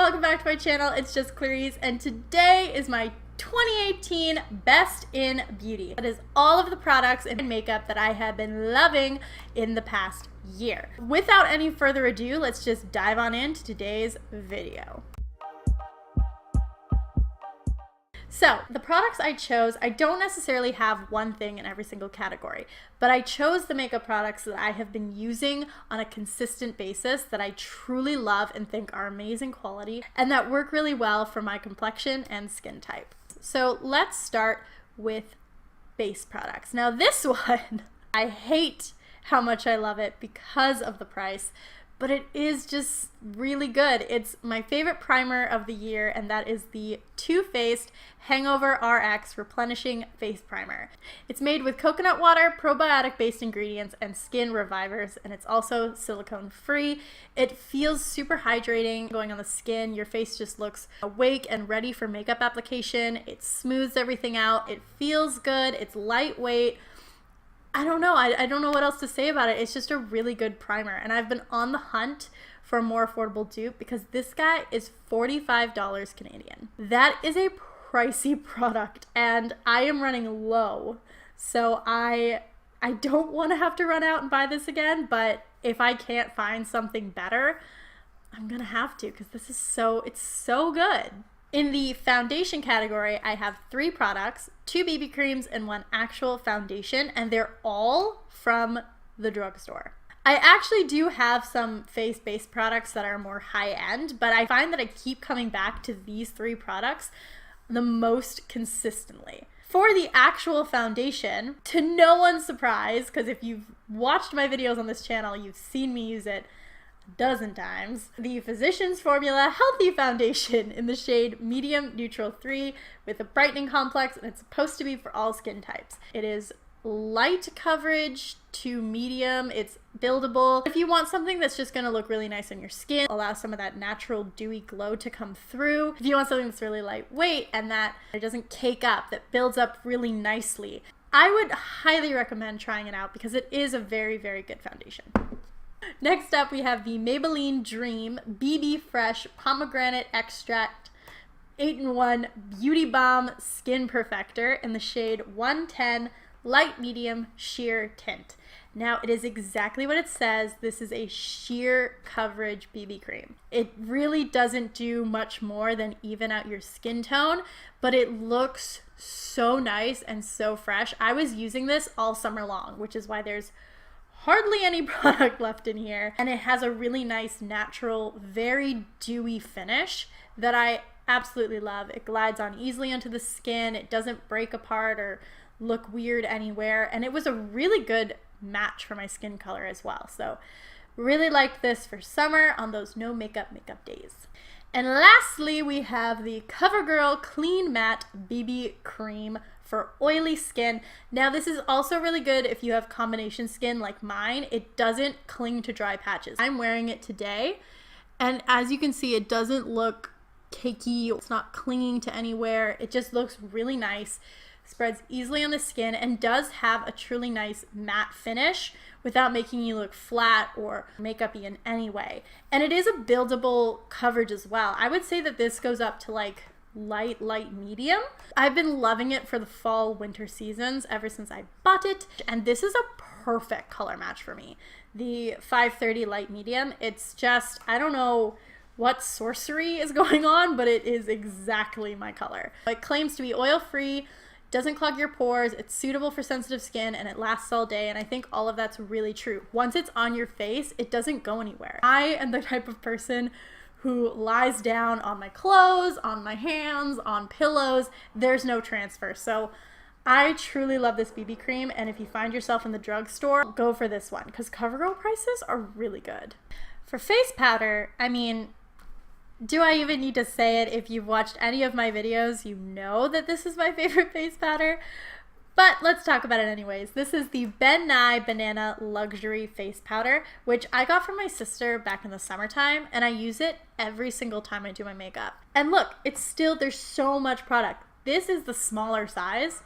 welcome back to my channel. It's just Clarice, and today is my 2018 Best in Beauty. That is all of the products and makeup that I have been loving in the past year. Without any further ado, let's just dive on into today's video. So, the products I chose, I don't necessarily have one thing in every single category, but I chose the makeup products that I have been using on a consistent basis that I truly love and think are amazing quality and that work really well for my complexion and skin type. So, let's start with base products. Now, this one, I hate how much I love it because of the price, but it is just really good. It's my favorite primer of the year, and that is the Too Faced Hangover RX Replenishing Face Primer. It's made with coconut water, probiotic-based ingredients, and skin revivers, and it's also silicone-free. It feels super hydrating going on the skin. Your face just looks awake and ready for makeup application. It smooths everything out. It feels good. It's lightweight. I don't know. I don't know what else to say about it. It's just a really good primer. And I've been on the hunt for a more affordable dupe because this guy is $45 Canadian. That is a pricey product and I am running low. So I don't want to have to run out and buy this again, but if I can't find something better, I'm going to have to because this is it's so good. In the foundation category, I have 3 products, 2 BB creams, and 1 actual foundation, and they're all from the drugstore. I actually do have some face-based products that are more high-end, but I find that I keep coming back to these 3 products the most consistently. For the actual foundation, to no one's surprise, because if you've watched my videos on this channel, you've seen me use it dozen times, the Physicians Formula Healthy Foundation in the shade Medium Neutral 3 with a brightening complex, and it's supposed to be for all skin types. It is light coverage to medium, it's buildable. If you want something that's just going to look really nice on your skin, allow some of that natural dewy glow to come through. If you want something that's really lightweight and that it doesn't cake up, that builds up really nicely, I would highly recommend trying it out because it is a very, very good foundation. Next up, we have the Maybelline Dream BB Fresh Pomegranate Extract 8-in-1 Beauty Balm Skin Perfector in the shade 110 Light Medium Sheer Tint. Now, it is exactly what it says. This is a sheer coverage BB cream. It really doesn't do much more than even out your skin tone, but it looks so nice and so fresh. I was using this all summer long, which is why there's hardly any product left in here, and it has a really nice natural, very dewy finish that I absolutely love. It glides on easily onto the skin, it doesn't break apart or look weird anywhere, and it was a really good match for my skin color as well. So really liked this for summer on those no makeup days. And lastly, we have the CoverGirl Clean Matte BB Cream for oily skin. Now, this is also really good if you have combination skin like mine. It doesn't cling to dry patches. I'm wearing it today, and as you can see, it doesn't look cakey. It's not clinging to anywhere. It just looks really nice, spreads easily on the skin, and does have a truly nice matte finish without making you look flat or makeup-y in any way. And it is a buildable coverage as well. I would say that this goes up to like light medium. I've been loving it for the fall winter seasons ever since I bought it, and this is a perfect color match for me. The 530 light medium, it's just, I don't know what sorcery is going on, but it is exactly my color. It claims to be oil-free, doesn't clog your pores, it's suitable for sensitive skin, and it lasts all day, and I think all of that's really true. Once it's on your face, it doesn't go anywhere. I am the type of person who lies down on my clothes, on my hands, on pillows. There's no transfer. So I truly love this BB cream, and if you find yourself in the drugstore, go for this one because CoverGirl prices are really good. For face powder, I mean, do I even need to say it? If you've watched any of my videos, you know that this is my favorite face powder. But let's talk about it anyways. This is the Ben Nye Banana Luxury Face Powder, which I got from my sister back in the summertime, and I use it every single time I do my makeup. And look, there's so much product. This is the smaller size.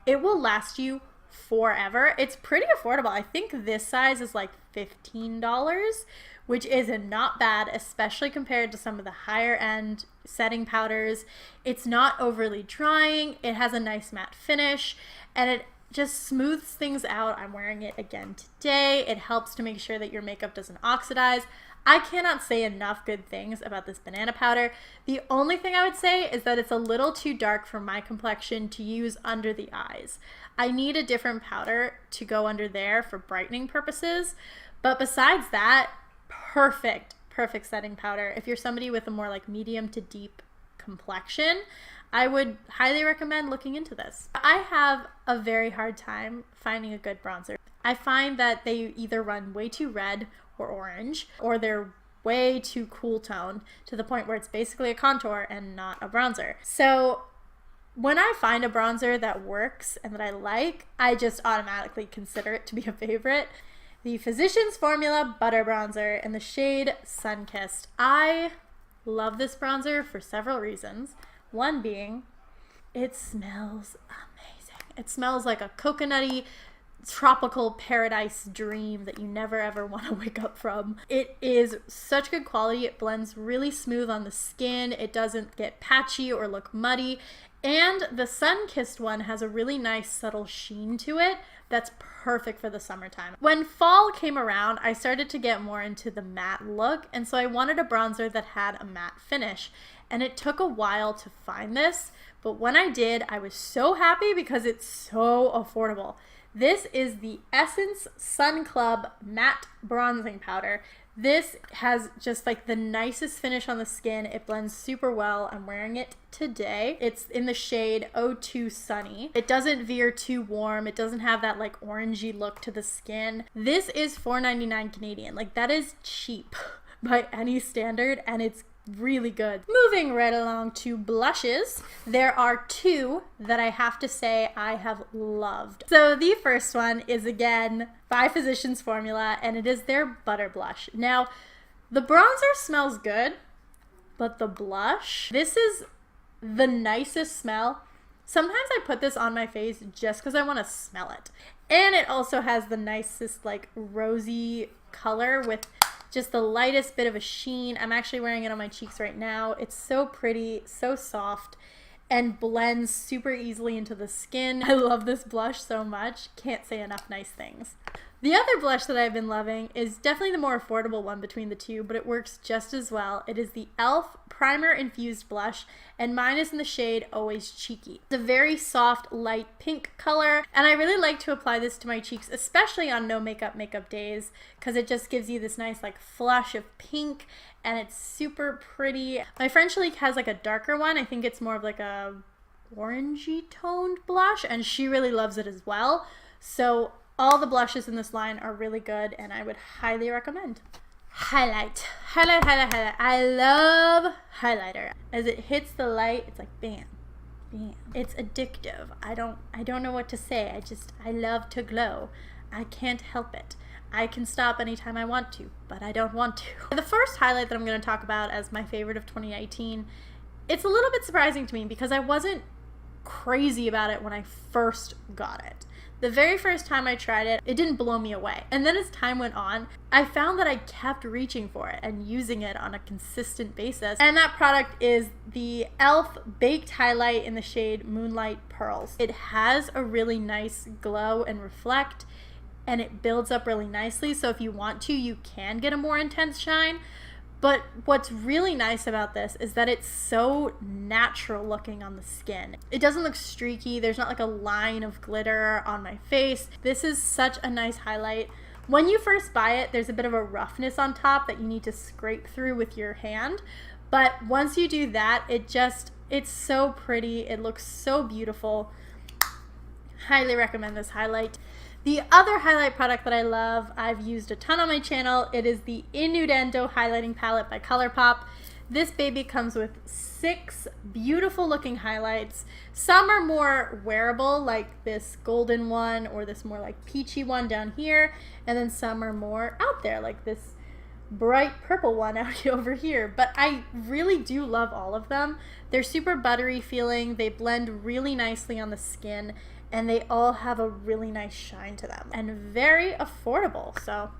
It will last you forever. It's pretty affordable. I think this size is like $15, which is not bad, especially compared to some of the higher end setting powders. It's not overly drying. It has a nice matte finish, and it just smooths things out. I'm wearing it again today. It helps to make sure that your makeup doesn't oxidize. I cannot say enough good things about this banana powder. The only thing I would say is that it's a little too dark for my complexion to use under the eyes. I need a different powder to go under there for brightening purposes. But besides that, perfect setting powder. If you're somebody with a more like medium to deep complexion, I would highly recommend looking into this. I have a very hard time finding a good bronzer. I find that they either run way too red or orange, or they're way too cool toned to the point where it's basically a contour and not a bronzer. So when I find a bronzer that works and that I like, I just automatically consider it to be a favorite. The Physicians Formula Butter Bronzer in the shade Sunkissed. I love this bronzer for several reasons. One being, it smells amazing. It smells like a coconutty, tropical paradise dream that you never ever want to wake up from. It is such good quality. It blends really smooth on the skin. It doesn't get patchy or look muddy. And the Sunkissed one has a really nice subtle sheen to it that's perfect for the summertime. When fall came around, I started to get more into the matte look, and so I wanted a bronzer that had a matte finish. And it took a while to find this, but when I did, I was so happy because it's so affordable. This is the Essence Sun Club Matte Bronzing Powder. This has just like the nicest finish on the skin. It blends super well. I'm wearing it today. It's in the shade 02 Sunny. It doesn't veer too warm. It doesn't have that like orangey look to the skin. This is $4.99 Canadian. Like, that is cheap by any standard, and it's really good. Moving right along to blushes, there are two that I have to say I have loved. So the first one is again by Physicians Formula, and it is their Butter Blush. Now, the bronzer smells good, but the blush, this is the nicest smell. Sometimes I put this on my face just because I want to smell it. And it also has the nicest like rosy color with just the lightest bit of a sheen. I'm actually wearing it on my cheeks right now. It's so pretty, so soft, and blends super easily into the skin. I love this blush so much. Can't say enough nice things. The other blush that I've been loving is definitely the more affordable one between the two, but it works just as well. It is the e.l.f. Primer Infused Blush, and mine is in the shade Always Cheeky. It's a very soft, light pink color, and I really like to apply this to my cheeks, especially on no makeup days, because it just gives you this nice like flush of pink, and it's super pretty. My friend Shalik has like a darker one. I think it's more of like a orangey toned blush, and she really loves it as well. So all the blushes in this line are really good, and I would highly recommend. Highlight. I love highlighter. As it hits the light, it's like bam, bam. It's addictive. I don't know what to say. I love to glow. I can't help it. I can stop anytime I want to, but I don't want to. The first highlight that I'm going to talk about as my favorite of 2019, it's a little bit surprising to me because I wasn't crazy about it when I first got it. The very first time I tried it, it didn't blow me away. And then as time went on, I found that I kept reaching for it and using it on a consistent basis. And that product is the e.l.f. Baked Highlight in the shade Moonlight Pearls. It has a really nice glow and reflect, and it builds up really nicely. So if you want to, you can get a more intense shine. But what's really nice about this is that it's so natural looking on the skin. It doesn't look streaky. There's not like a line of glitter on my face. This is such a nice highlight. When you first buy it, there's a bit of a roughness on top that you need to scrape through with your hand. But once you do that, it's so pretty. It looks so beautiful. Highly recommend this highlight. The other highlight product that I love, I've used a ton on my channel. It is the Innuendo Highlighting Palette by ColourPop. This baby comes with 6 beautiful looking highlights. Some are more wearable, like this golden one or this more like peachy one down here. And then some are more out there, like this bright purple one out over here. But I really do love all of them. They're super buttery feeling. They blend really nicely on the skin, and they all have a really nice shine to them and very affordable. So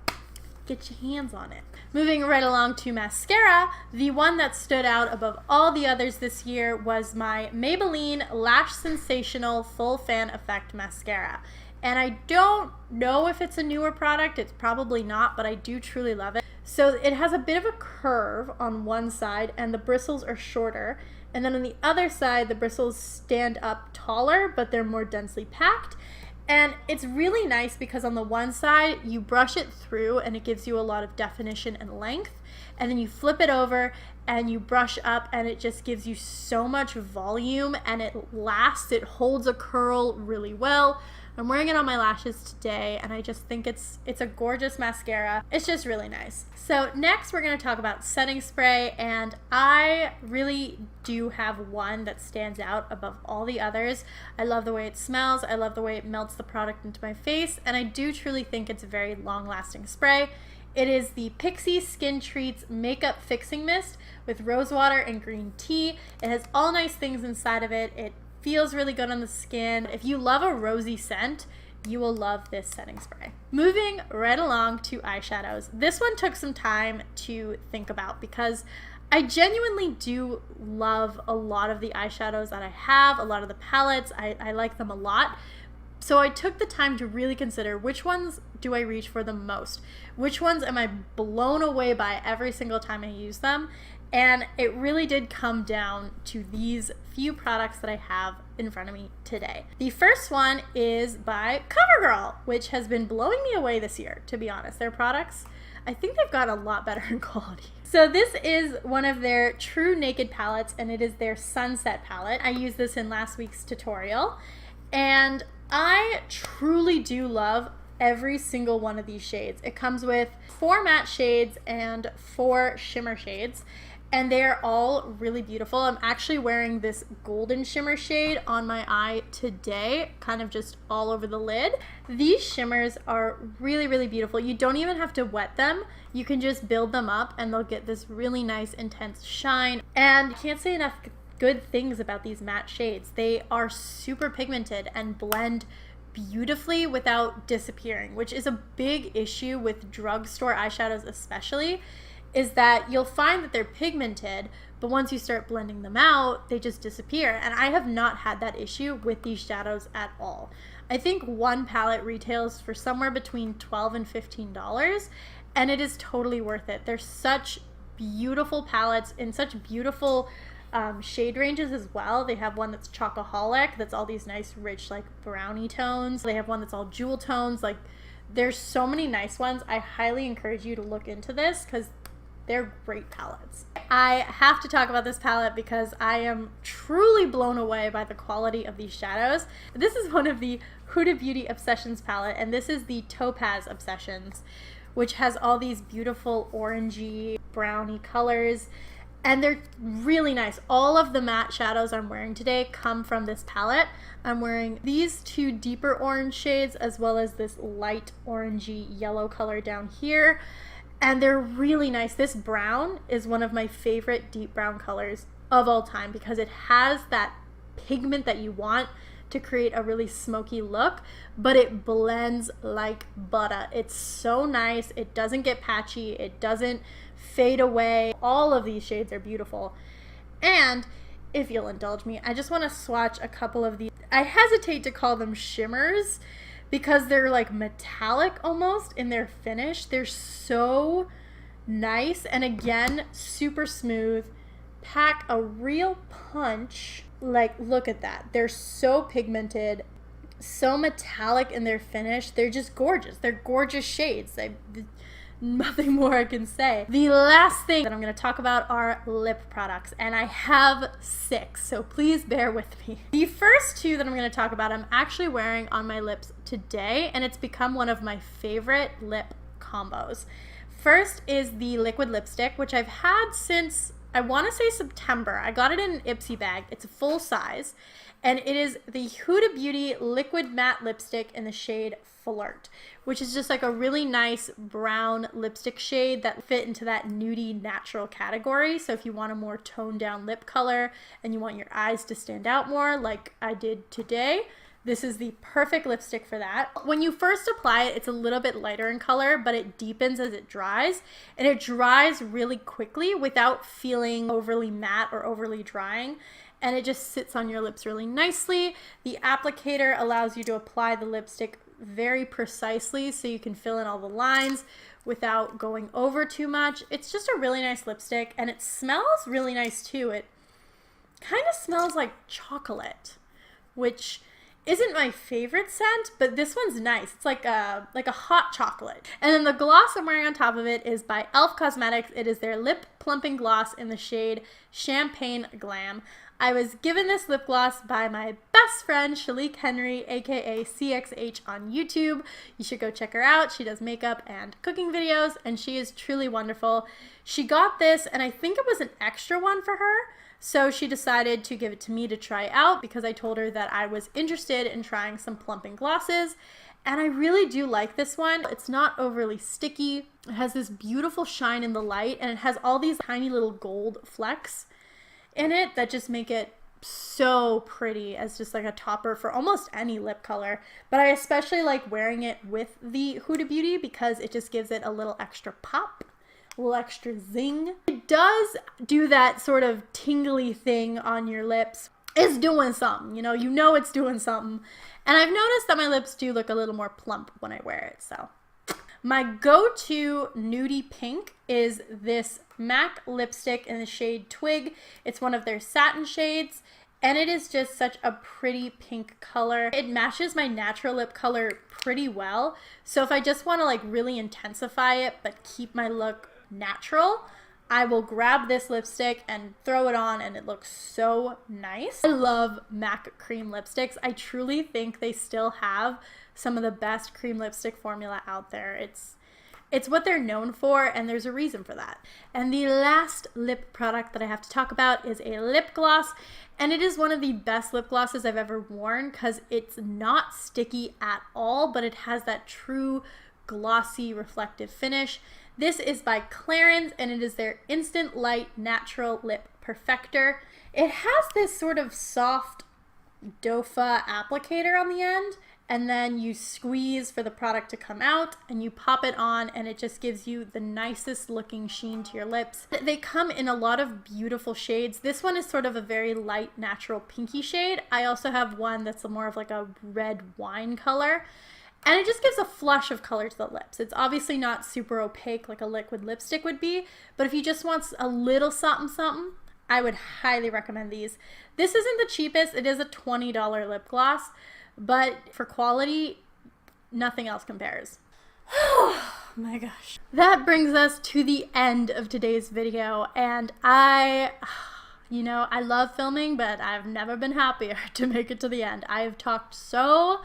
get your hands on it. Moving right along to mascara, the one that stood out above all the others this year was my Maybelline Lash Sensational Full Fan Effect Mascara. And I don't know if it's a newer product, it's probably not, but I do truly love it. So it has a bit of a curve on one side and the bristles are shorter. And then on the other side, the bristles stand up taller, but they're more densely packed. And it's really nice because on the one side, you brush it through and it gives you a lot of definition and length. And then you flip it over and you brush up and it just gives you so much volume and it lasts. It holds a curl really well. I'm wearing it on my lashes today and I just think it's a gorgeous mascara. It's just really nice. So next we're going to talk about setting spray, and I really do have one that stands out above all the others. I love the way it smells. I love the way it melts the product into my face, and I do truly think it's a very long-lasting spray. It is the Pixi Skin Treats Makeup Fixing Mist with rose water and green tea. It has all nice things inside of it. It feels really good on the skin. If you love a rosy scent, you will love this setting spray. Moving right along to eyeshadows. This one took some time to think about because I genuinely do love a lot of the eyeshadows that I have, a lot of the palettes. I like them a lot. So I took the time to really consider which ones do I reach for the most? Which ones am I blown away by every single time I use them? And it really did come down to these few products that I have in front of me today. The first one is by CoverGirl, which has been blowing me away this year, to be honest. Their products, I think they've got a lot better in quality. So this is one of their True Naked palettes, and it is their Sunset palette. I used this in last week's tutorial, and I truly do love every single one of these shades. It comes with 4 matte shades and 4 shimmer shades, and they're all really beautiful. I'm actually wearing this golden shimmer shade on my eye today, kind of just all over the lid. These shimmers are really, really beautiful. You don't even have to wet them. You can just build them up and they'll get this really nice intense shine. And I can't say enough good things about these matte shades. They are super pigmented and blend beautifully without disappearing, which is a big issue with drugstore eyeshadows especially, is that you'll find that they're pigmented, but once you start blending them out, they just disappear. And I have not had that issue with these shadows at all. I think one palette retails for somewhere between $12 and $15, and it is totally worth it. They're such beautiful palettes in such beautiful shade ranges as well. They have one that's chocoholic, that's all these nice rich like brownie tones. They have one that's all jewel tones. Like, there's so many nice ones. I highly encourage you to look into this because they're great palettes. I have to talk about this palette because I am truly blown away by the quality of these shadows. This is one of the Huda Beauty Obsessions palette, and this is the Topaz Obsessions, which has all these beautiful orangey, browny colors. And they're really nice. All of the matte shadows I'm wearing today come from this palette. I'm wearing these 2 deeper orange shades as well as this light orangey yellow color down here. And they're really nice. This brown is one of my favorite deep brown colors of all time because it has that pigment that you want to create a really smoky look, but it blends like butter. It's so nice. It doesn't get patchy. It doesn't fade away. All of these shades are beautiful. And if you'll indulge me, I just want to swatch a couple of these. I hesitate to call them shimmers because they're like metallic almost in their finish. They're so nice, and again, super smooth, pack a real punch. Like, look at that. They're so pigmented, so metallic in their finish. They're just gorgeous. They're gorgeous shades. Nothing more I can say. The last thing that I'm going to talk about are lip products, and I have 6, so please bear with me. The first 2 that I'm going to talk about, I'm actually wearing on my lips today, and it's become one of my favorite lip combos. First is the liquid lipstick, which I've had since, I want to say September. I got it in an Ipsy bag. It's a full size, and it is the Huda Beauty Liquid Matte Lipstick in the shade Flirt, which is just like a really nice brown lipstick shade that fit into that nudie natural category. So if you want a more toned down lip color and you want your eyes to stand out more like I did today, This is the perfect lipstick for that. When you first apply it, it's a little bit lighter in color, but it deepens as it dries, and it dries really quickly without feeling overly matte or overly drying, and it just sits on your lips really nicely. The applicator allows you to apply the lipstick very precisely so you can fill in all the lines without going over too much. It's just a really nice lipstick, and it smells really nice too. It kind of smells like chocolate, which isn't my favorite scent, but this one's nice. It's like a hot chocolate. And then the gloss I'm wearing on top of it is by e.l.f. Cosmetics. It is their lip plumping gloss in the shade Champagne Glam. I was given this lip gloss by my best friend, Shalique Henry, aka CXH on YouTube. You should go check her out. She does makeup and cooking videos, and she is truly wonderful. She got this, and I think it was an extra one for her, so she decided to give it to me to try out because I told her that I was interested in trying some plumping glosses. And I really do like this one. It's not overly sticky. It has this beautiful shine in the light, and it has all these tiny little gold flecks in it that just make it so pretty as just like a topper for almost any lip color. But I especially like wearing it with the Huda Beauty because it just gives it a little extra pop, a little extra zing. It does do that sort of tingly thing on your lips. It's doing something, you know it's doing something. And I've noticed that my lips do look a little more plump when I wear it, so. My go-to nudie pink is this MAC lipstick in the shade Twig. It's one of their satin shades, and it is just such a pretty pink color. It matches my natural lip color pretty well, so if I just want to like really intensify it but keep my look natural, I will grab this lipstick and throw it on, and it looks so nice. I love MAC cream lipsticks. I truly think they still have some of the best cream lipstick formula out there. It's what they're known for, and there's a reason for that. And the last lip product that I have to talk about is a lip gloss, and it is one of the best lip glosses I've ever worn because it's not sticky at all, but it has that true glossy reflective finish. This is by Clarins, and it is their Instant Light Natural Lip Perfector. It has this sort of soft dofa applicator on the end, and then you squeeze for the product to come out, and you pop it on, and it just gives you the nicest looking sheen to your lips. They come in a lot of beautiful shades. This one is sort of a very light natural pinky shade. I also have one that's more of like a red wine color. And it just gives a flush of color to the lips. It's obviously not super opaque like a liquid lipstick would be, but if you just want a little something something, I would highly recommend these. This isn't the cheapest. It is a $20 lip gloss, but for quality, nothing else compares. Oh my gosh. That brings us to the end of today's video, and I love filming, but I've never been happier to make it to the end. I have talked so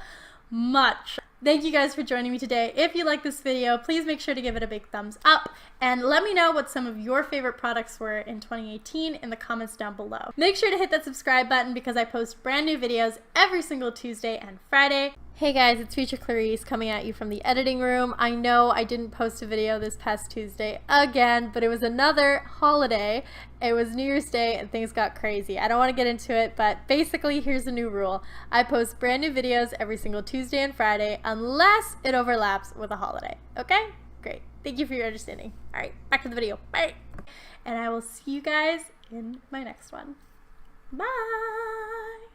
much. Thank you guys for joining me today. If you like this video, please make sure to give it a big thumbs up and let me know what some of your favorite products were in 2018 in the comments down below. Make sure to hit that subscribe button because I post brand new videos every single Tuesday and Friday. Hey guys, it's Future Clarice coming at you from the editing room. I know I didn't post a video this past Tuesday again, but it was another holiday. It was New Year's Day and things got crazy. I don't want to get into it, but basically here's the new rule. I post brand new videos every single Tuesday and Friday unless it overlaps with a holiday. Okay? Great. Thank you for your understanding. All right, back to the video. Bye. And I will see you guys in my next one. Bye.